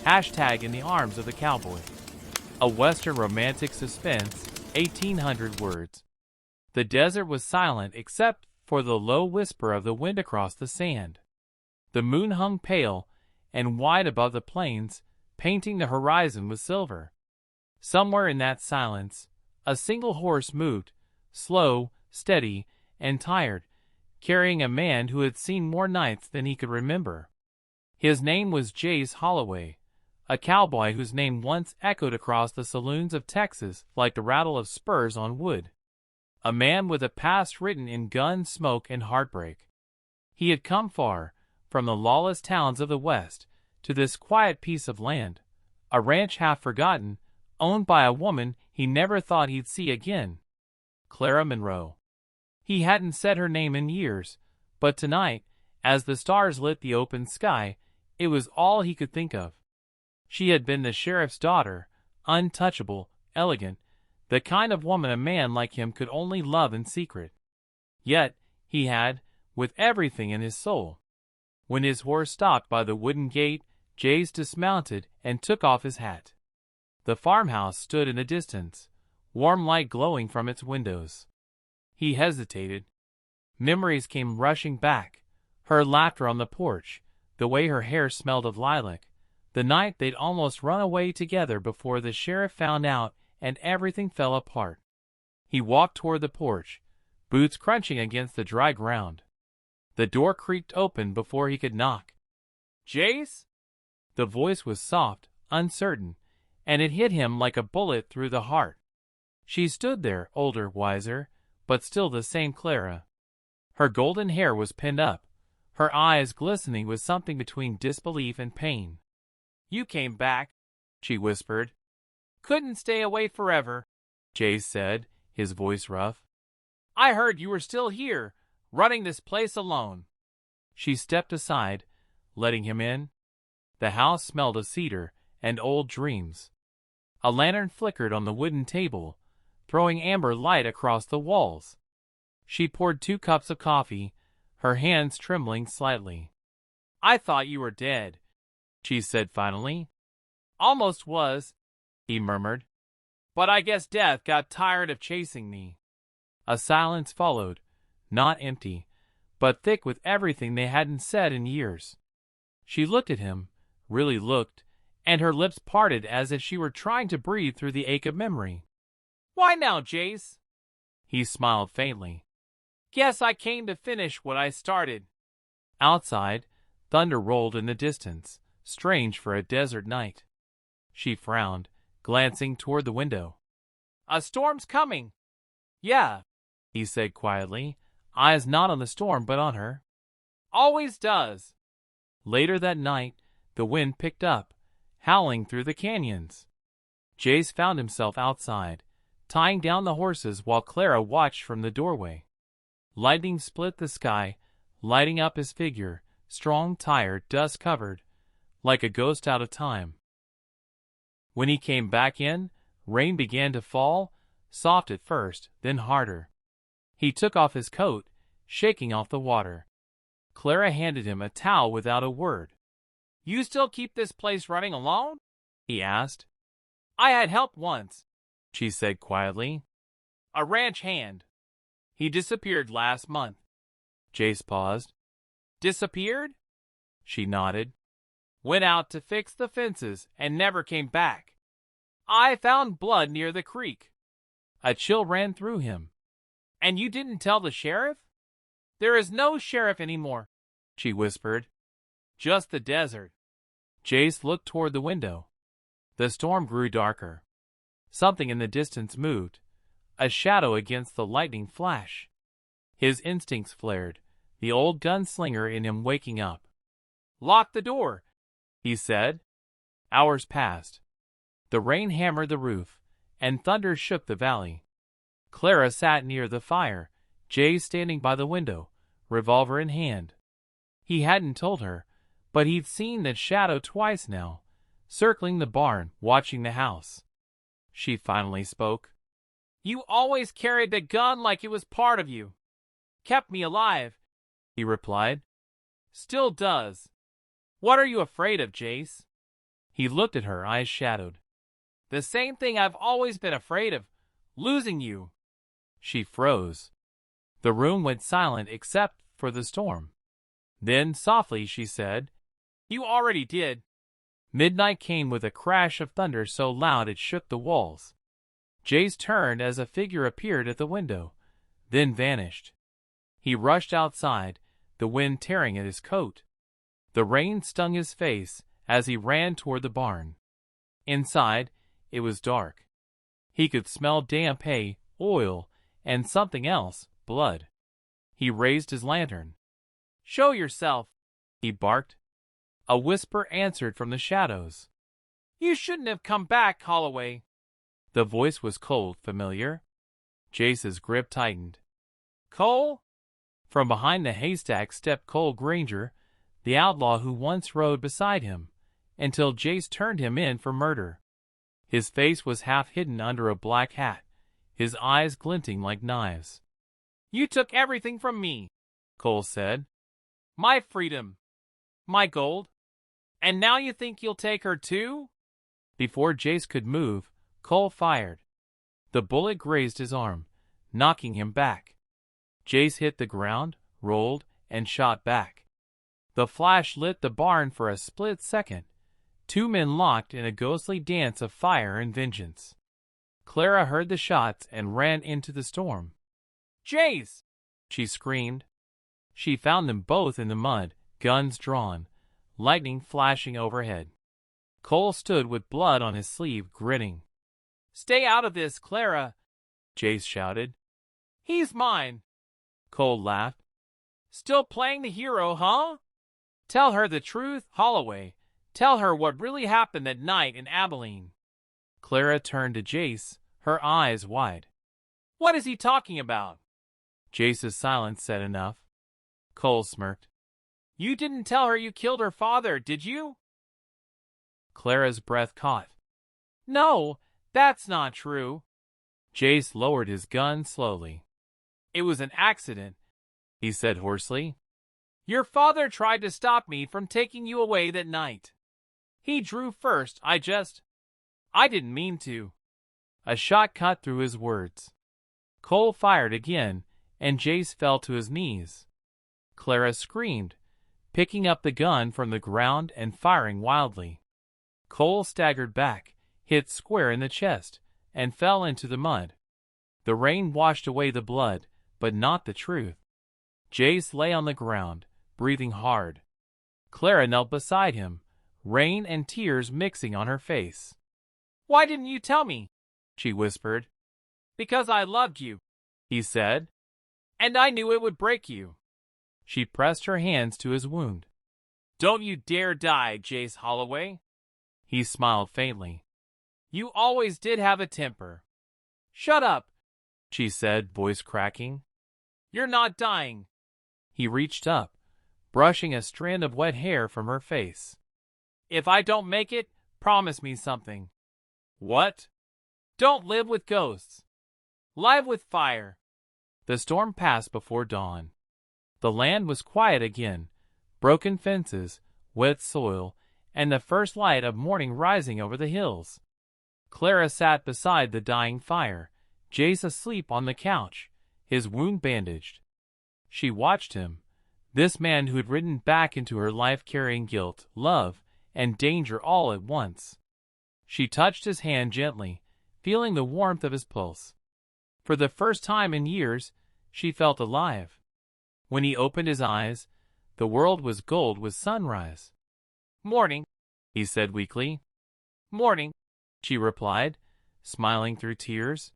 Hashtag in the arms of the cowboy. A Western romantic suspense, 1800 words. The desert was silent except for the low whisper of the wind across the sand. The moon hung pale and wide above the plains, painting the horizon with silver. Somewhere in that silence, a single horse moved, slow, steady, and tired, carrying a man who had seen more nights than he could remember. His name was Jace Holloway, a cowboy whose name once echoed across the saloons of Texas like the rattle of spurs on wood. A man with a past written in gun smoke and heartbreak. He had come far, from the lawless towns of the West, to this quiet piece of land, a ranch half forgotten, owned by a woman he never thought he'd see again. Clara Monroe. He hadn't said her name in years, but tonight, as the stars lit the open sky, it was all he could think of. She had been the sheriff's daughter, untouchable, elegant, the kind of woman a man like him could only love in secret. Yet, he had, with everything in his soul. When his horse stopped by the wooden gate, Jace dismounted and took off his hat. The farmhouse stood in the distance, warm light glowing from its windows. He hesitated. Memories came rushing back, her laughter on the porch, the way her hair smelled of lilac, the night they'd almost run away together before the sheriff found out and everything fell apart. He walked toward the porch, boots crunching against the dry ground. The door creaked open before he could knock. "Jace?" The voice was soft, uncertain, and it hit him like a bullet through the heart. She stood there, older, wiser, but still the same Clara. Her golden hair was pinned up, her eyes glistening with something between disbelief and pain. "You came back," she whispered. "Couldn't stay away forever," Jace said, his voice rough. "I heard you were still here, running this place alone." She stepped aside, letting him in. The house smelled of cedar and old dreams. A lantern flickered on the wooden table, throwing amber light across the walls. She poured 2 cups of coffee, her hands trembling slightly. "I thought you were dead," she said finally. "Almost was," he murmured. "But I guess death got tired of chasing me." A silence followed, not empty, but thick with everything they hadn't said in years. She looked at him, really looked, and her lips parted as if she were trying to breathe through the ache of memory. "Why now, Jace?" He smiled faintly. "Guess I came to finish what I started." Outside, thunder rolled in the distance, strange for a desert night. She frowned, glancing toward the window. "A storm's coming." "Yeah," he said quietly, eyes not on the storm but on her. "Always does." Later that night, the wind picked up, howling through the canyons. Jace found himself outside, tying down the horses while Clara watched from the doorway. Lightning split the sky, lighting up his figure, strong, tired, dust-covered, like a ghost out of time. When he came back in, rain began to fall, soft at first, then harder. He took off his coat, shaking off the water. Clara handed him a towel without a word. "You still keep this place running alone?" he asked. "I had help once," she said quietly. "A ranch hand. He disappeared last month." Jace paused. "Disappeared?" She nodded. "Went out to fix the fences and never came back. I found blood near the creek." A chill ran through him. "And you didn't tell the sheriff?" "There is no sheriff anymore," she whispered. "Just the desert." Jace looked toward the window. The storm grew darker. Something in the distance moved, a shadow against the lightning flash. His instincts flared, the old gunslinger in him waking up. "Lock the door," he said. Hours passed. The rain hammered the roof, and thunder shook the valley. Clara sat near the fire, Jace standing by the window, revolver in hand. He hadn't told her, but he'd seen that shadow twice now, circling the barn, watching the house. She finally spoke. "You always carried the gun like it was part of you." "Kept me alive," he replied. "Still does." "What are you afraid of, Jace?" He looked at her, eyes shadowed. The same thing I've always been afraid of, losing you. She froze. The room went silent except for the storm. Then, softly, she said, You already did. Midnight came with a crash of thunder so loud it shook the walls. Jace turned as a figure appeared at the window, then vanished. He rushed outside, the wind tearing at his coat. The rain stung his face as he ran toward the barn. Inside, it was dark. He could smell damp hay, oil, and something else, blood. He raised his lantern. Show yourself, he barked. A whisper answered from the shadows. You shouldn't have come back, Holloway. The voice was cold, familiar. Jace's grip tightened. Cole? From behind the haystack stepped Cole Granger, the outlaw who once rode beside him, until Jace turned him in for murder. His face was half hidden under a black hat, his eyes glinting like knives. You took everything from me, Cole said. My freedom. My gold. And now you think you'll take her too? Before Jace could move, Cole fired. The bullet grazed his arm, knocking him back. Jace hit the ground, rolled, and shot back. The flash lit the barn for a split second. Two men locked in a ghostly dance of fire and vengeance. Clara heard the shots and ran into the storm. Jace! She screamed. She found them both in the mud, guns drawn, lightning flashing overhead. Cole stood with blood on his sleeve, grinning. Stay out of this, Clara, Jace shouted. He's mine. Cole laughed. Still playing the hero, huh? Tell her the truth, Holloway. Tell her what really happened that night in Abilene. Clara turned to Jace, her eyes wide. What is he talking about? Jace's silence said enough. Cole smirked. You didn't tell her you killed her father, did you? Clara's breath caught. No, that's not true. Jace lowered his gun slowly. It was an accident, he said hoarsely. Your father tried to stop me from taking you away that night. He drew first, I didn't mean to. A shot cut through his words. Cole fired again, and Jace fell to his knees. Clara screamed, picking up the gun from the ground and firing wildly. Cole staggered back, hit square in the chest, and fell into the mud. The rain washed away the blood, but not the truth. Jace lay on the ground, breathing hard. Clara knelt beside him, rain and tears mixing on her face. Why didn't you tell me? She whispered. Because I loved you, he said. And I knew it would break you. She pressed her hands to his wound. Don't you dare die, Jace Holloway. He smiled faintly. You always did have a temper. Shut up, she said, voice cracking. You're not dying. He reached up, brushing a strand of wet hair from her face. If I don't make it, promise me something. What? Don't live with ghosts. Live with fire. The storm passed before dawn. The land was quiet again, broken fences, wet soil, and the first light of morning rising over the hills. Clara sat beside the dying fire, Jace asleep on the couch, his wound bandaged. She watched him, this man who had ridden back into her life carrying guilt, love, and danger all at once. She touched his hand gently, feeling the warmth of his pulse. For the first time in years, she felt alive. When he opened his eyes, the world was gold with sunrise. Morning, he said weakly. Morning, she replied, smiling through tears.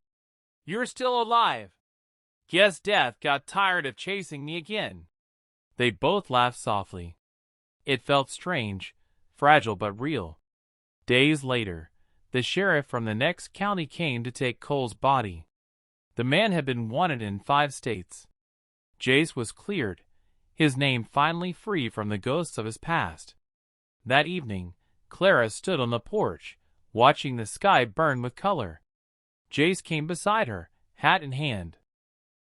You're still alive. Guess death got tired of chasing me again. They both laughed softly. It felt strange, fragile but real. Days later, the sheriff from the next county came to take Cole's body. The man had been wanted in 5 states. Jace was cleared, his name finally free from the ghosts of his past. That evening, Clara stood on the porch, watching the sky burn with color. Jace came beside her, hat in hand.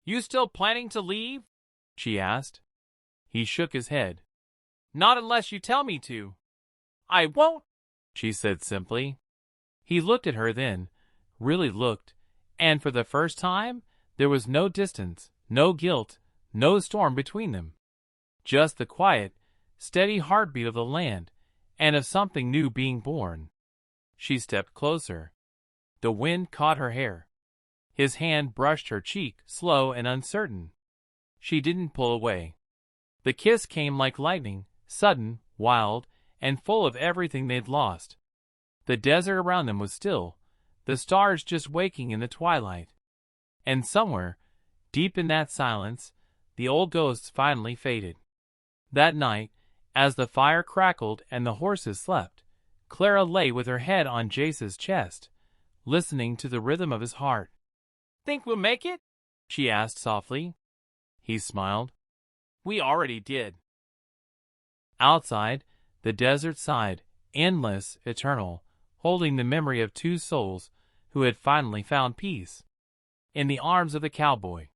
You still planning to leave? She asked. He shook his head. Not unless you tell me to. I won't, she said simply. He looked at her then, really looked, and for the first time, there was no distance, no guilt, no storm between them. Just the quiet, steady heartbeat of the land, and of something new being born. She stepped closer. The wind caught her hair. His hand brushed her cheek, slow and uncertain. She didn't pull away. The kiss came like lightning, sudden, wild, and full of everything they'd lost. The desert around them was still, the stars just waking in the twilight. And somewhere, deep in that silence, the old ghosts finally faded. That night, as the fire crackled and the horses slept, Clara lay with her head on Jace's chest, listening to the rhythm of his heart. "Think we'll make it?" she asked softly. He smiled. "We already did." Outside, the desert sighed, endless, eternal, holding the memory of two souls who had finally found peace. In the arms of the cowboy.